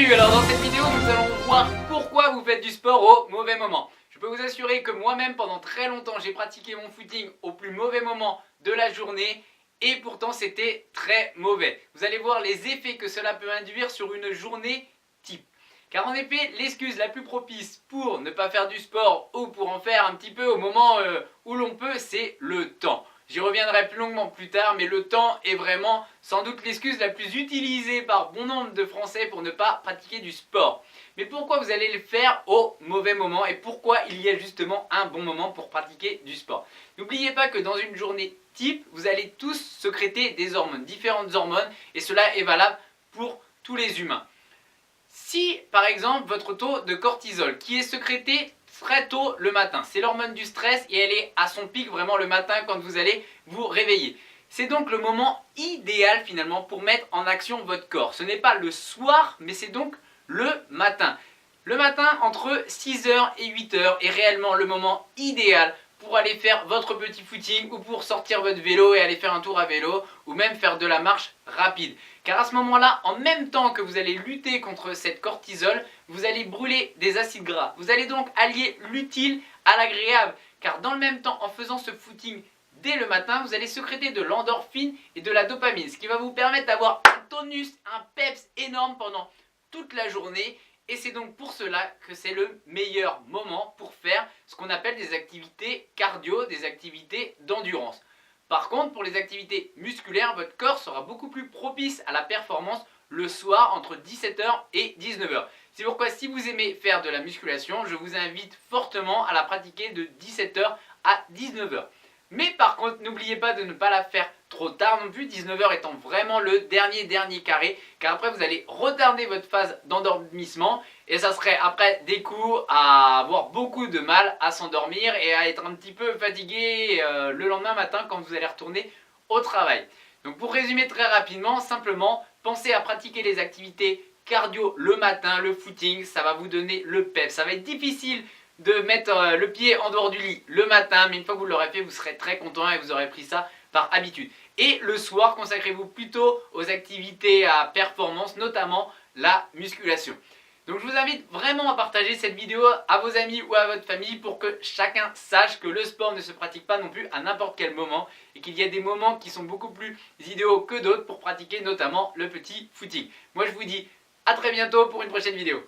Salut, alors dans cette vidéo nous allons voir pourquoi vous faites du sport au mauvais moment. Je peux vous assurer que moi-même pendant très longtemps j'ai pratiqué mon footing au plus mauvais moment de la journée et pourtant c'était très mauvais. Vous allez voir les effets que cela peut induire sur une journée type. Car en effet, l'excuse la plus propice pour ne pas faire du sport ou pour en faire un petit peu au moment où l'on peut, c'est le temps. J'y reviendrai plus longuement plus tard, mais le temps est vraiment sans doute l'excuse la plus utilisée par bon nombre de Français pour ne pas pratiquer du sport. Mais pourquoi vous allez le faire au mauvais moment et pourquoi il y a justement un bon moment pour pratiquer du sport? N'oubliez pas que dans une journée type, vous allez tous sécréter des hormones, différentes hormones, et cela est valable pour tous les humains. Si par exemple votre taux de cortisol qui est sécrété très tôt le matin, c'est l'hormone du stress et elle est à son pic vraiment le matin quand vous allez vous réveiller. C'est donc le moment idéal finalement pour mettre en action votre corps. Ce n'est pas le soir mais c'est donc le matin. Le matin entre 6h et 8h est réellement le moment idéal pour aller faire votre petit footing ou pour sortir votre vélo et aller faire un tour à vélo ou même faire de la marche rapide. Car à ce moment-là, en même temps que vous allez lutter contre cette cortisol, vous allez brûler des acides gras. Vous allez donc allier l'utile à l'agréable. Car dans le même temps, en faisant ce footing dès le matin, vous allez sécréter de l'endorphine et de la dopamine. Ce qui va vous permettre d'avoir un tonus, un peps énorme pendant toute la journée. Et c'est donc pour cela que c'est le meilleur moment pour faire ce qu'on appelle des activités cardio, des activités d'endurance. Par contre, pour les activités musculaires, votre corps sera beaucoup plus propice à la performance le soir entre 17h et 19h. C'est pourquoi si vous aimez faire de la musculation, je vous invite fortement à la pratiquer de 17h à 19h. Mais par contre, n'oubliez pas de ne pas la faire trop tard non plus, 19h étant vraiment le dernier carré, car après vous allez retarder votre phase d'endormissement et ça serait après des coups à avoir beaucoup de mal à s'endormir et à être un petit peu fatigué le lendemain matin quand vous allez retourner au travail. Donc pour résumer très rapidement, simplement pensez à pratiquer les activités cardio le matin, le footing, ça va vous donner le pep. Ça va être difficile de mettre le pied en dehors du lit le matin, mais une fois que vous l'aurez fait, vous serez très content et vous aurez pris ça par habitude. Et le soir, consacrez-vous plutôt aux activités à performance, notamment la musculation. Donc je vous invite vraiment à partager cette vidéo à vos amis ou à votre famille pour que chacun sache que le sport ne se pratique pas non plus à n'importe quel moment et qu'il y a des moments qui sont beaucoup plus idéaux que d'autres pour pratiquer notamment le petit footing. Moi je vous dis à très bientôt pour une prochaine vidéo.